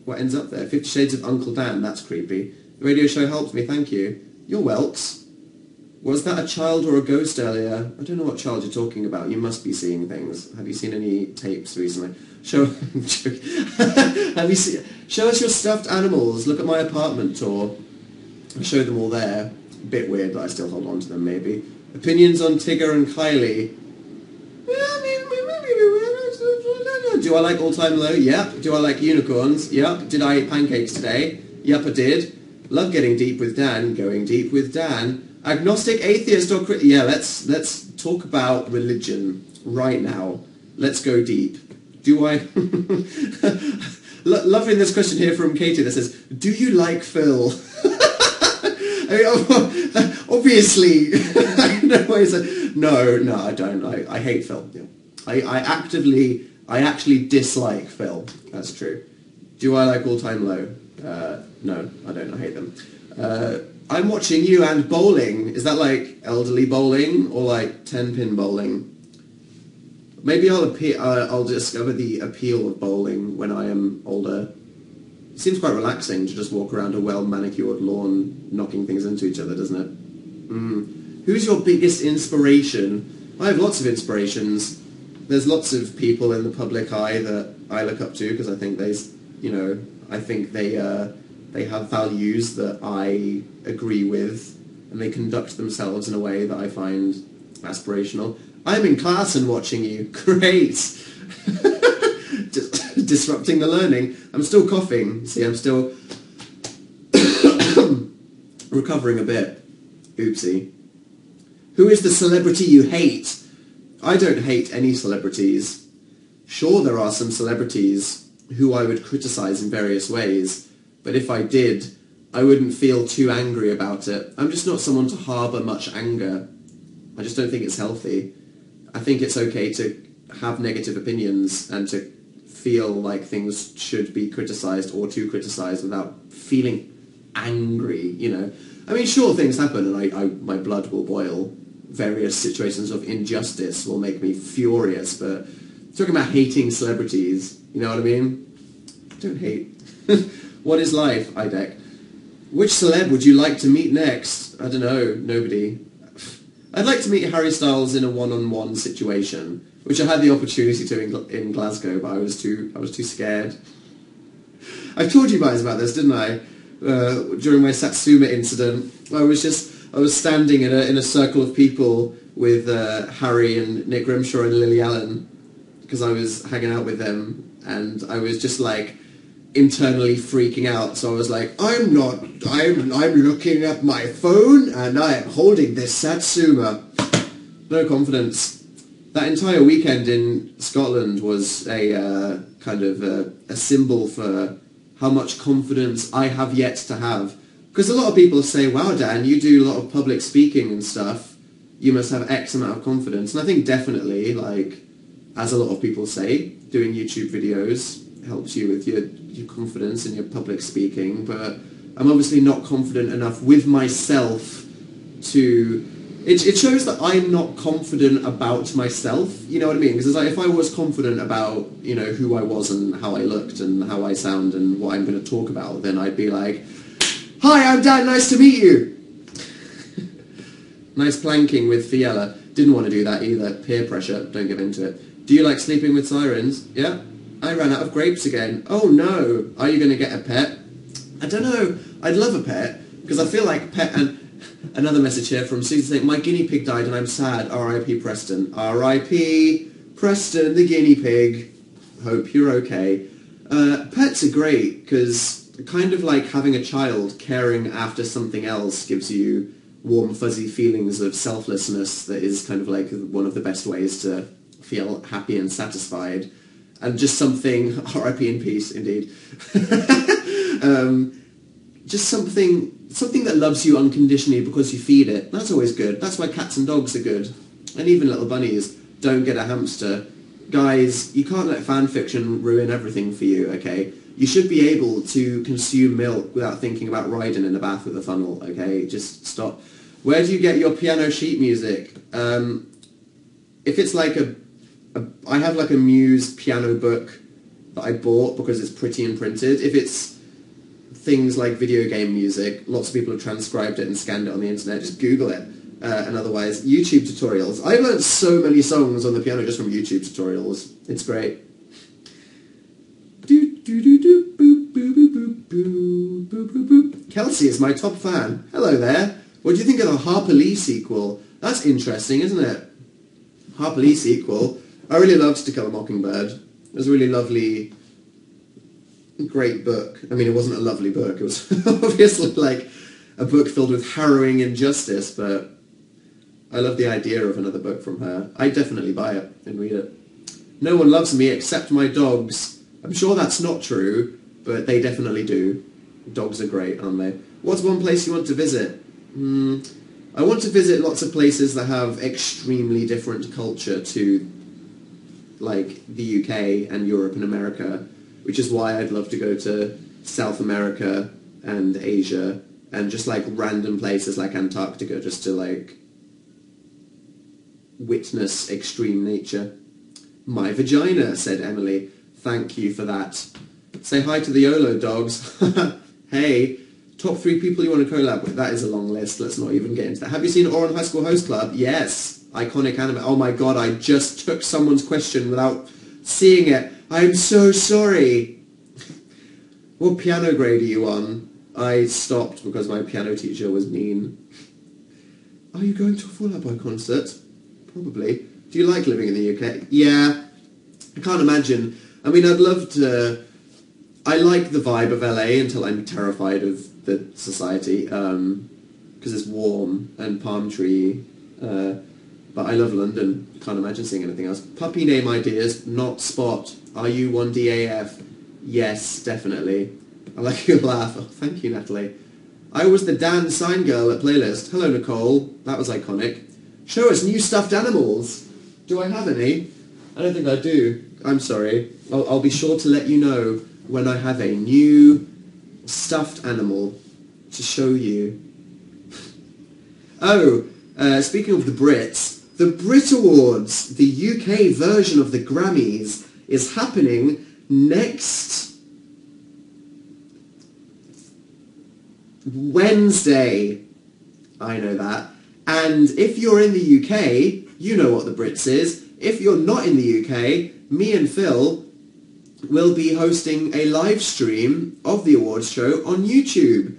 what ends up there. 50 Shades of Uncle Dan, that's creepy. The radio show helped me, thank you. You're welks. Was that a child or a ghost earlier? I don't know what child you're talking about. You must be seeing things. Have you seen any tapes recently? Show us your stuffed animals. Look at my apartment tour. I showed them all there. A bit weird, but I still hold on to them, maybe. Opinions on Tigger and Kylie. Do I like all-time low? Yep. Do I like unicorns? Yep. Did I eat pancakes today? Yep, I did. Love getting deep with Dan. Going deep with Dan. Agnostic, atheist, or yeah, let's talk about religion right now. Let's go deep. Do I... Loving this question here from Katie that says, do you like Phil? I mean, obviously, no, I don't. I hate Phil. Yeah. I actually dislike Phil. That's true. Do I like All Time Low? No, I don't. I hate them. I'm watching you and bowling. Is that like elderly bowling or like 10-pin bowling? Maybe I'll discover the appeal of bowling when I am older. It seems quite relaxing to just walk around a well-manicured lawn knocking things into each other, doesn't it? Who's your biggest inspiration? I have lots of inspirations. There's lots of people in the public eye that I look up to because I think they have values that I agree with, and they conduct themselves in a way that I find aspirational. I'm in class and watching you. Great! Disrupting the learning. I'm still coughing. See, I'm still recovering a bit. Oopsie. Who is the celebrity you hate? I don't hate any celebrities. Sure, there are some celebrities who I would criticize in various ways, but if I did, I wouldn't feel too angry about it. I'm just not someone to harbour much anger. I just don't think it's healthy. I think it's okay to have negative opinions and to feel like things should be criticised or to criticise without feeling angry, you know. I mean, sure, things happen and my blood will boil. Various situations of injustice will make me furious, but talking about hating celebrities, you know what I mean? Don't hate. What is life, IDEC? Which celeb would you like to meet next? I don't know, nobody. I'd like to meet Harry Styles in a one-on-one situation, which I had the opportunity to in Glasgow, but I was too scared. I told you guys about this, didn't I? During my Satsuma incident, I was standing in a circle of people with Harry and Nick Grimshaw and Lily Allen because I was hanging out with them, and I was just like internally freaking out. So I was like, I'm looking at my phone and I am holding this Satsuma. No confidence. That entire weekend in Scotland was a kind of a symbol for how much confidence I have yet to have. Because a lot of people say, wow, Dan, you do a lot of public speaking and stuff. you must have X amount of confidence. And I think definitely, like, as a lot of people say, doing YouTube videos helps you with your confidence in your public speaking, but I'm obviously not confident enough with myself to... It shows that I'm not confident about myself, you know what I mean? Because like, if I was confident about, you know, who I was and how I looked and how I sound and what I'm going to talk about, then I'd be like, "Hi, I'm Dan, nice to meet you." Nice planking with Fiella. Didn't want to do that either. Peer pressure, don't give into it. Do you like sleeping with sirens? Yeah. I ran out of grapes again. Oh no. Are you going to get a pet? I don't know. I'd love a pet, because I feel like pet... And another message here from Susan saying, "My guinea pig died and I'm sad. R.I.P. Preston." R.I.P. Preston, the guinea pig. Hope you're okay. Pets are great, because kind of like having a child, caring after something else gives you warm, fuzzy feelings of selflessness that is kind of like one of the best ways to feel happy and satisfied. And just something... R.I.P. in peace, indeed. Just something that loves you unconditionally because you feed it. That's always good. That's why cats and dogs are good. And even little bunnies. Don't get a hamster. Guys, you can't let fan fiction ruin everything for you, okay? You should be able to consume milk without thinking about riding in a bath with a funnel, okay? Just stop. Where do you get your piano sheet music? If it's like I have like a Muse piano book that I bought because it's pretty and printed. If it's things like video game music, lots of people have transcribed it and scanned it on the internet. Just Google it. And otherwise, YouTube tutorials. I've learned so many songs on the piano just from YouTube tutorials. It's great. Kelsey is my top fan. Hello there. What do you think of the Harper Lee sequel? That's interesting, isn't it? Harper Lee sequel. I really loved To Kill a Mockingbird. It was a really lovely, great book. I mean, it wasn't a lovely book. It was obviously like a book filled with harrowing injustice, but I love the idea of another book from her. I'd definitely buy it and read it. No one loves me except my dogs. I'm sure that's not true, but they definitely do. Dogs are great, aren't they? What's one place you want to visit? I want to visit lots of places that have extremely different culture to, like, the UK and Europe and America, which is why I'd love to go to South America and Asia and just, like, random places like Antarctica just to, like, witness extreme nature. My vagina, said Emily. Thank you for that. Say hi to the YOLO dogs. Hey, top 3 people you want to collab with? That is a long list. Let's not even get into that. Have you seen Oran High School Host Club? Yes. Iconic anime. Oh my god, I just took someone's question without seeing it. I'm so sorry. What piano grade are you on? I stopped because my piano teacher was mean. Are you going to a Fall Out Boy concert? Probably. Do you like living in the UK? Yeah. I can't imagine. I mean, I'd love to... I like the vibe of LA until I'm terrified of the society, because it's warm and palm tree, but I love London. Can't imagine seeing anything else. Puppy name ideas, not Spot. Are you 1DAF? Yes, definitely. I like your laugh. Oh, thank you, Natalie. I was the Dan Sign Girl at Playlist. Hello, Nicole. That was iconic. Show us new stuffed animals. Do I have any? I don't think I do. I'm sorry. I'll be sure to let you know when I have a new stuffed animal to show you. Oh, speaking of the Brits, the Brit Awards, the UK version of the Grammys, is happening next Wednesday. I know that. And if you're in the UK, you know what the Brits is. If you're not in the UK, me and Phil will be hosting a live stream of the awards show on YouTube.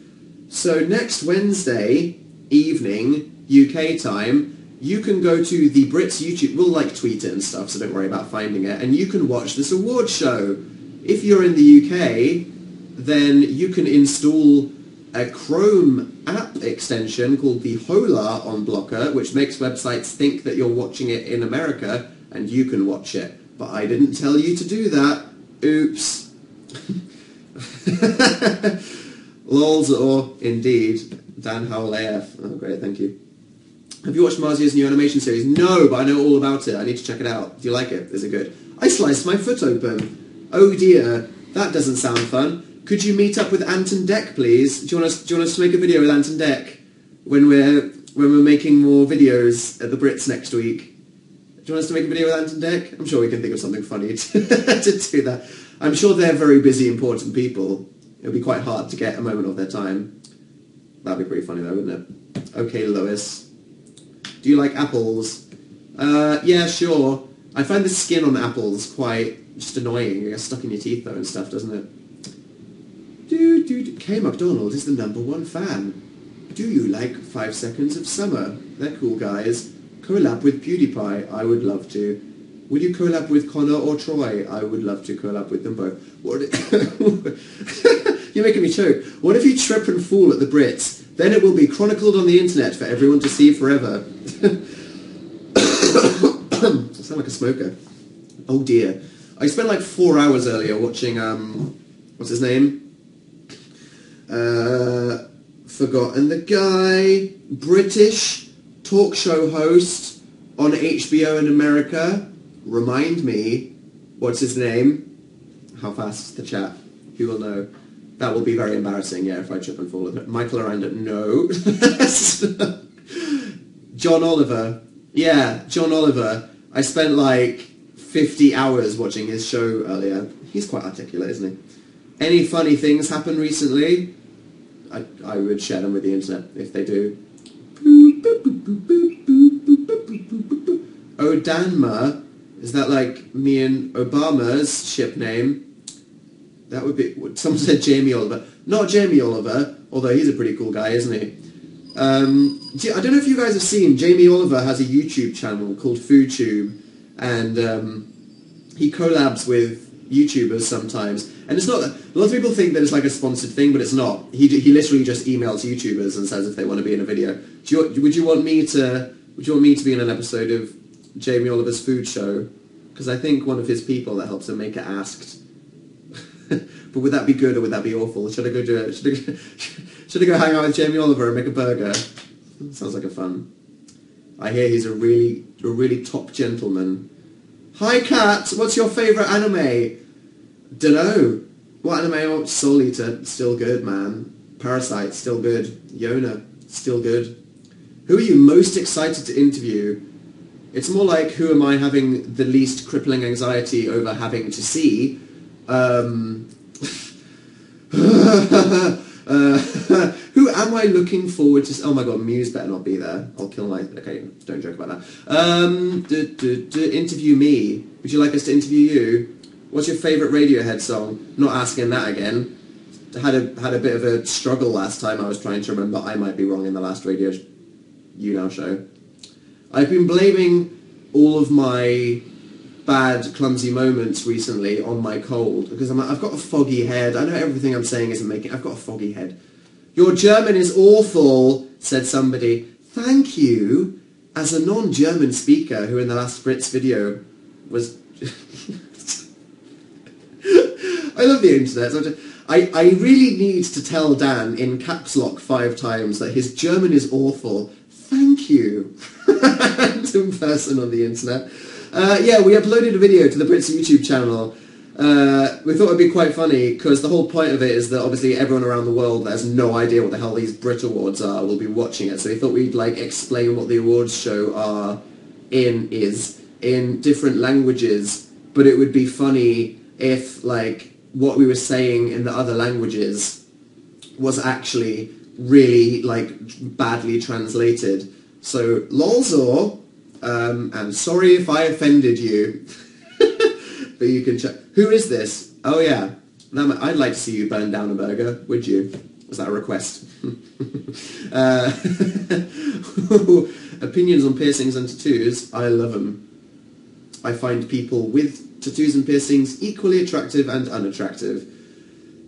So next Wednesday evening, UK time, you can go to the Brits YouTube. We'll like tweet it and stuff, so don't worry about finding it. And you can watch this awards show. If you're in the UK, then you can install a Chrome app extension called the Hola on Blocker, which makes websites think that you're watching it in America, and you can watch it. But I didn't tell you to do that. Oops. Lols or indeed. Dan Howell AF. Oh, great, thank you. Have you watched Marzia's new animation series? No, but I know all about it. I need to check it out. Do you like it? Is it good? I sliced my foot open. Oh dear, that doesn't sound fun. Could you meet up with Anton Deck, please? Do you want us to make a video with Anton Deck when we're making more videos at the Brits next week? Do you want us to make a video with Anton Deck? I'm sure we can think of something funny to do that. I'm sure they're very busy, important people. It'll be quite hard to get a moment of their time. That'd be pretty funny though, wouldn't it? Okay, Lois. Do you like apples? Yeah, sure. I find the skin on apples quite just annoying. It gets stuck in your teeth though and stuff, doesn't it? Kay MacDonald is the #1 fan. Do you like 5 Seconds of Summer? They're cool guys. Collab with PewDiePie? I would love to. Will you collab with Connor or Troy? I would love to collab with them both. What? You're making me choke. What if you trip and fall at the Brits? Then it will be chronicled on the internet for everyone to see forever. I sound like a smoker. Oh dear. I spent like 4 hours earlier watching, what's his name? Forgotten the guy. British talk show host on HBO in America. Remind me. What's his name? How fast the chat? Who will know? That will be very embarrassing, yeah, if I trip and fall. Michael Aranda, no. John Oliver. Yeah, John Oliver. I spent like 50 hours watching his show earlier. He's quite articulate, isn't he? Any funny things happened recently? I would share them with the internet if they do. Odanma. Is that like me and Obama's ship name? That would be... Someone said Jamie Oliver. Not Jamie Oliver, although he's a pretty cool guy, isn't he? I don't know if you guys have seen, Jamie Oliver has a YouTube channel called FoodTube, and he collabs with YouTubers sometimes. And it's not... A lot of people think that it's like a sponsored thing, but it's not. He literally just emails YouTubers and says if they want to be in a video. Would you want me to be in an episode of Jamie Oliver's food show? Because I think one of his people that helps him make it asked. But would that be good or would that be awful? Should I go do it? Should I go hang out with Jamie Oliver and make a burger? Sounds like a fun. I hear he's a really top gentleman. Hi Kat, what's your favourite anime? Dunno. What anime? Oh, Soul Eater, still good, man. Parasite, still good. Yona, still good. Who are you most excited to interview? It's more like who am I having the least crippling anxiety over having to see? Who am I looking forward to... Oh my god, Muse better not be there. I'll kill my... Okay, don't joke about that. Interview me. Would you like us to interview you? What's your favourite Radiohead song? Not asking that again. Had a bit of a struggle last time. I was trying to remember. I might be wrong in the last Radio YouNow show. I've been blaming all of my bad, clumsy moments recently on my cold, because I've got a foggy head. I know everything I'm saying isn't making... I've got a foggy head. Your German is awful, said somebody. Thank you. As a non-German speaker who in the last Brits video was... I love the internet. I really need to tell Dan in caps lock 5 times that his German is awful. Thank you. Random person on the internet. Yeah, we uploaded a video to the Brits YouTube channel. We thought it would be quite funny, because the whole point of it is that obviously everyone around the world that has no idea what the hell these Brit Awards are will be watching it. So we thought we'd like explain what the awards show is in different languages, but it would be funny if like what we were saying in the other languages was actually really like badly translated. So lolzo. I'm sorry if I offended you, but you can check. Who is this? Oh yeah, I'd like to see you burn down a burger, would you? Was that a request? Opinions on piercings and tattoos, I love them. I find people with tattoos and piercings equally attractive and unattractive.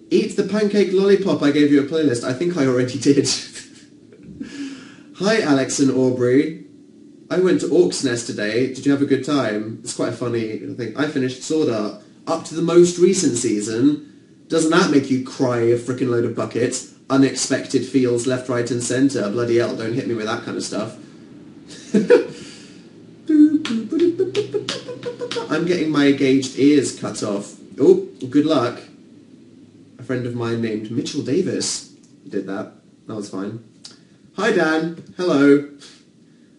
Eat the pancake lollipop, I gave you a playlist. I think I already did. Hi Alex and Aubrey. I went to Orcs Nest today. Did you have a good time? It's quite a funny thing. I finished Sword Art up to the most recent season. Doesn't that make you cry a frickin' load of buckets? Unexpected feels left, right and centre. Bloody hell, don't hit me with that kind of stuff. I'm getting my engaged ears cut off. Oh, good luck. A friend of mine named Mitchell Davis did that. That was fine. Hi Dan. Hello.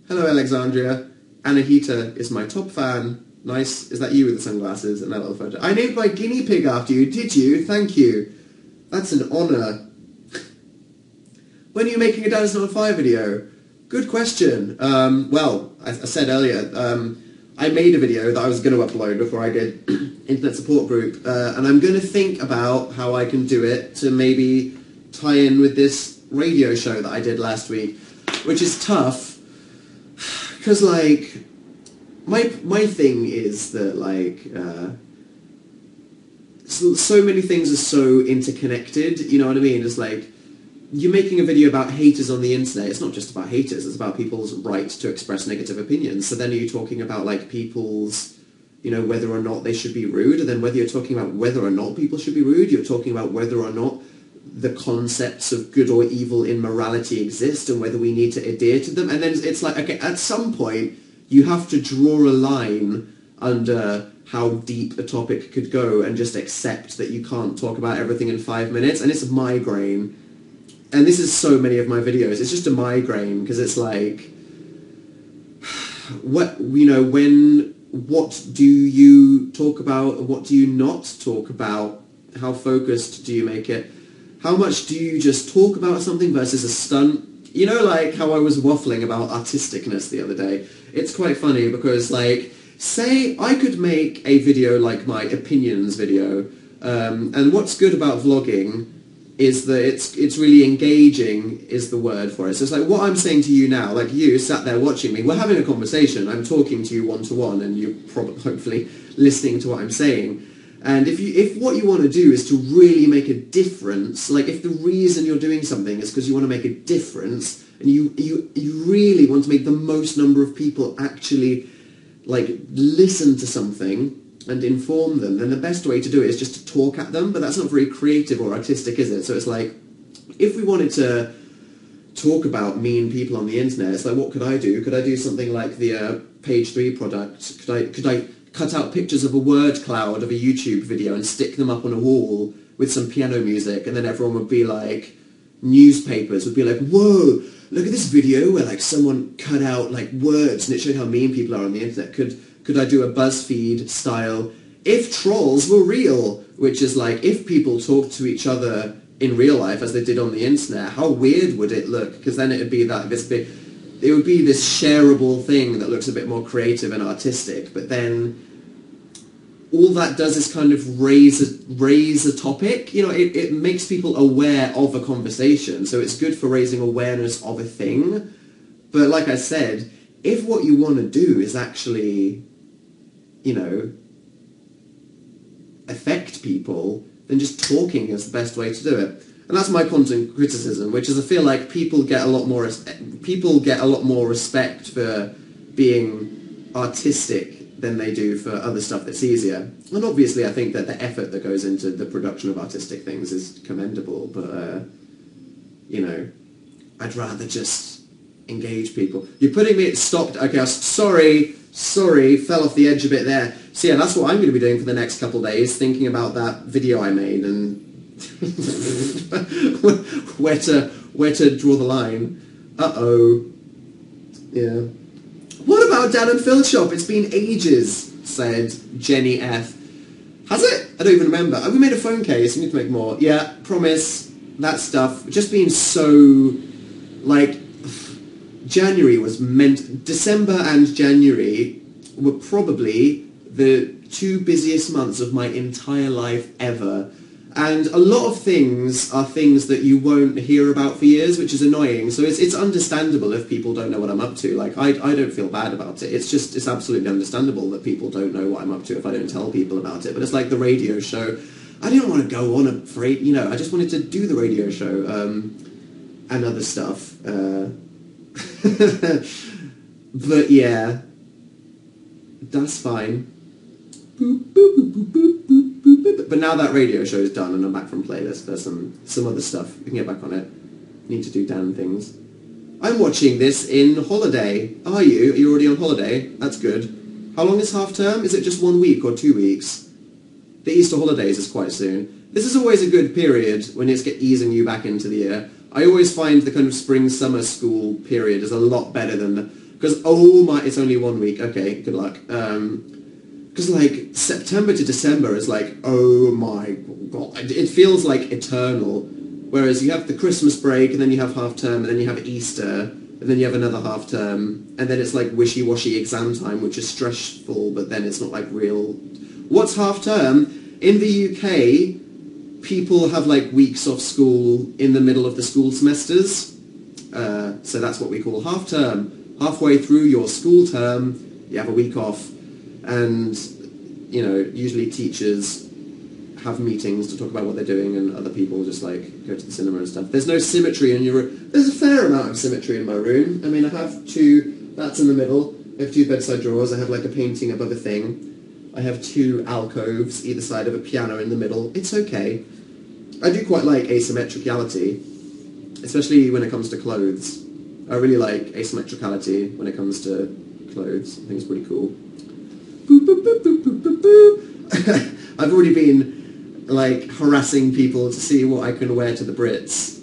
Hello Alexandria. Anahita is my top fan. Nice. Is that you with the sunglasses and that little photo? I named my guinea pig after you. Did you? Thank you. That's an honour. When are you making a Dance Not on Fire video? Good question. Well, I said earlier, I made a video that I was going to upload before I did Internet Support Group, and I'm going to think about how I can do it to maybe tie in with this radio show that I did last week, which is tough, because, like, my thing is that, like, so many things are so interconnected, you know what I mean? It's like, you're making a video about haters on the internet. It's not just about haters, it's about people's right to express negative opinions. So then are you talking about, like, people's, you know, whether or not they should be rude? And then whether you're talking about whether or not people should be rude, you're talking about whether or not the concepts of good or evil in morality exist and whether we need to adhere to them. And then it's like, okay, at some point, you have to draw a line under how deep a topic could go and just accept that you can't talk about everything in 5 minutes. And it's a migraine. And this is so many of my videos. It's just a migraine because it's like, what, you know, what do you talk about and what do you not talk about? How focused do you make it? How much do you just talk about something versus a stunt? You know, like how I was waffling about artisticness the other day. It's quite funny because, like, say I could make a video like my opinions video, and what's good about vlogging is that it's really engaging is the word for it. So it's like what I'm saying to you now, like you sat there watching me, we're having a conversation, I'm talking to you one-to-one and you're hopefully listening to what I'm saying. And if what you want to do is to really make a difference, like if the reason you're doing something is because you want to make a difference and you really want to make the most number of people actually like listen to something and inform them, then the best way to do it is just to talk at them, but that's not very creative or artistic, is it? So it's like, if we wanted to talk about mean people on the internet, it's like, what could I do? Could I do something like the Page 3 product? Could I cut out pictures of a word cloud of a YouTube video and stick them up on a wall with some piano music, and then everyone would be like, newspapers would be like, whoa, look at this video where like someone cut out like words and it showed how mean people are on the internet. Could I do a BuzzFeed style, if trolls were real, which is like, if people talked to each other in real life as they did on the internet, how weird would it look? Because then it would be it would be this shareable thing that looks a bit more creative and artistic, but then all that does is kind of raise a topic. You know, it makes people aware of a conversation, so it's good for raising awareness of a thing. But like I said, if what you want to do is actually, you know, affect people, then just talking is the best way to do it. And that's my content criticism, which is I feel like people get a lot more respect for being artistic than they do for other stuff that's easier. And obviously I think that the effort that goes into the production of artistic things is commendable, but, you know, I'd rather just engage people. You're putting me... Stopped. Okay, sorry, fell off the edge a bit there. So yeah, that's what I'm going to be doing for the next couple of days, thinking about that video I made and where to draw the line. Uh-oh. Yeah. What about Dan and Phil Shop? It's been ages, said Jenny F. Has it? I don't even remember. We made a phone case. We need to make more. Yeah, promise. That stuff. Just being so... Like, January was meant... December and January were probably the 2 busiest months of my entire life ever. And a lot of things are things that you won't hear about for years, which is annoying. So it's understandable if people don't know what I'm up to. Like, I don't feel bad about it. It's absolutely understandable that people don't know what I'm up to if I don't tell people about it. But it's like the radio show. I didn't want to go on for, you know, I just wanted to do the radio show and other stuff. But yeah, that's fine. Boop, boop, boop, boop, boop, boop, boop, boop. But now that radio show is done and I'm back from playlist, there's some other stuff. We can get back on it. Need to do Dan things. I'm watching this in holiday. Are you? Are you already on holiday? That's good. How long is half term? Is it just 1 week or 2 weeks? The Easter holidays is quite soon. This is always a good period when it's easing you back into the year. I always find the kind of spring-summer school period is a lot better than... Because, oh my... It's only 1 week. Okay, good luck. Because, like, September to December is like, oh my God. It feels like eternal. Whereas you have the Christmas break, and then you have half term, and then you have Easter, and then you have another half term, and then it's like wishy-washy exam time, which is stressful, but then it's not like real... What's half term? In the UK, people have like weeks off school in the middle of the school semesters. So that's what we call half term. Halfway through your school term, you have a week off, and, you know, usually teachers have meetings to talk about what they're doing, and other people just like go to the cinema and stuff. There's no symmetry in your room. There's a fair amount of symmetry in my room. I mean, I have two, that's in the middle. I have two bedside drawers. I have like a painting above a thing. I have two alcoves either side of a piano in the middle. It's okay. I do quite like asymmetricality, especially when it comes to clothes. I really like asymmetricality when it comes to clothes. I think it's pretty cool. Boop, boop, boop, boop, boop, boop, boop. I've already been like harassing people to see what I can wear to the Brits.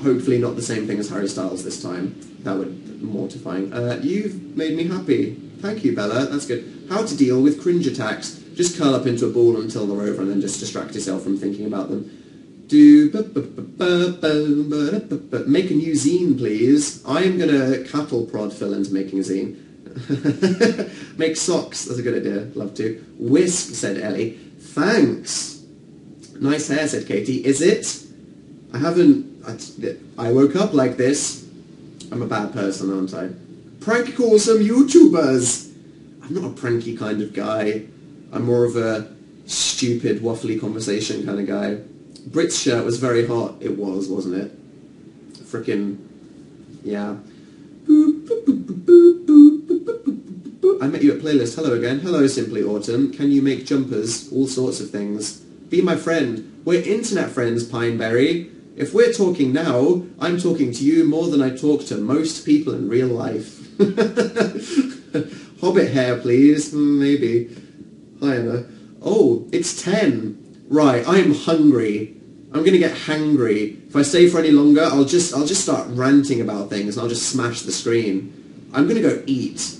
Hopefully not the same thing as Harry Styles this time. That would be mortifying. You've made me happy. Thank you, Bella. That's good. How to deal with cringe attacks. Just curl up into a ball until they're over and then just distract yourself from thinking about them. Make a new zine, please. I'm going to cattle prod Phil into making a zine. Make socks. That's a good idea. Love to. Whisk, said Ellie. Thanks. Nice hair, said Katie. Is it? I haven't... I woke up like this. I'm a bad person, aren't I? Prank call some YouTubers. I'm not a pranky kind of guy. I'm more of a stupid, waffly conversation kind of guy. Brit's shirt was very hot. It was, wasn't it? Frickin'... yeah. I met you at Playlist. Hello again. Hello, Simply Autumn. Can you make jumpers? All sorts of things. Be my friend. We're internet friends, Pineberry. If we're talking now, I'm talking to you more than I talk to most people in real life. Hobbit hair, please. Maybe. Hi, Emma. Oh, it's 10. Right, I'm hungry. I'm going to get hangry. If I stay for any longer, I'll just start ranting about things and I'll just smash the screen. I'm going to go eat.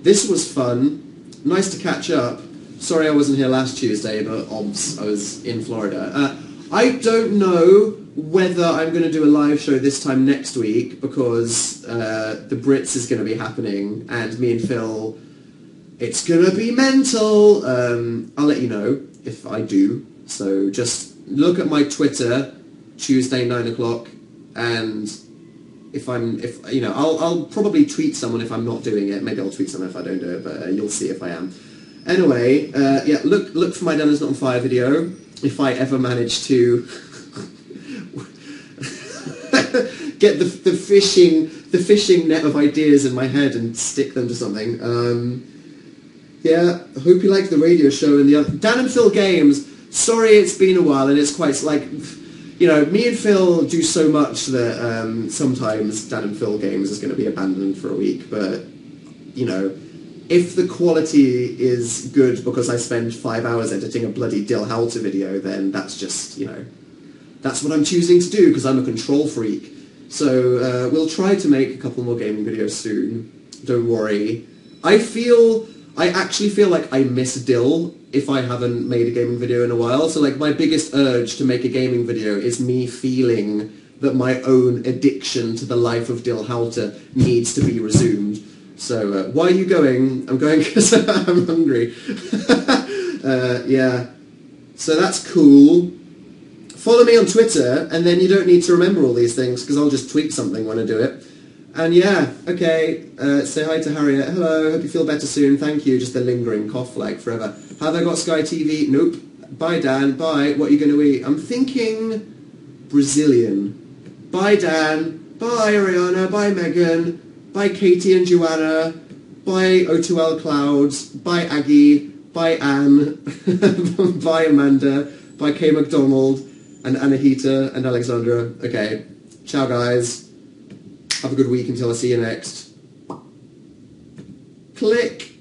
This was fun. Nice to catch up. Sorry I wasn't here last Tuesday, but obs, I was in Florida. I don't know whether I'm going to do a live show this time next week because the Brits is going to be happening and me and Phil, it's going to be mental. I'll let you know if I do. So just look at my Twitter, Tuesday 9 o'clock, and I'll probably tweet someone if I'm not doing it. Maybe I'll tweet someone if I don't do it, but you'll see if I am. Anyway, yeah, look for my Dennis Not on Fire video if I ever manage to get the fishing net of ideas in my head and stick them to something. Yeah, I hope you like the radio show and the other... Dan and Phil Games, sorry it's been a while and it's quite like... You know, me and Phil do so much that sometimes Dan and Phil Games is going to be abandoned for a week, but, you know, if the quality is good because I spend 5 hours editing a bloody Dill Halter video, then that's just, you know, that's what I'm choosing to do because I'm a control freak. So we'll try to make a couple more gaming videos soon. Don't worry. I actually feel like I miss Dill if I haven't made a gaming video in a while. So like my biggest urge to make a gaming video is me feeling that my own addiction to the life of Dill Halter needs to be resumed. So why are you going? I'm going because I'm hungry. Yeah. So that's cool. Follow me on Twitter and then you don't need to remember all these things because I'll just tweet something when I do it. And yeah, okay, say hi to Harriet. Hello, hope you feel better soon. Thank you. Just the lingering cough like forever. Have I got Sky TV? Nope. Bye, Dan. Bye. What are you going to eat? I'm thinking Brazilian. Bye, Dan. Bye, Ariana. Bye, Megan. Bye, Katie and Joanna. Bye, O2L Clouds. Bye, Aggie. Bye, Anne. Bye, Amanda. Bye, Kay McDonald. And Anahita and Alexandra. Okay. Ciao, guys. Have a good week until I see you next. Click.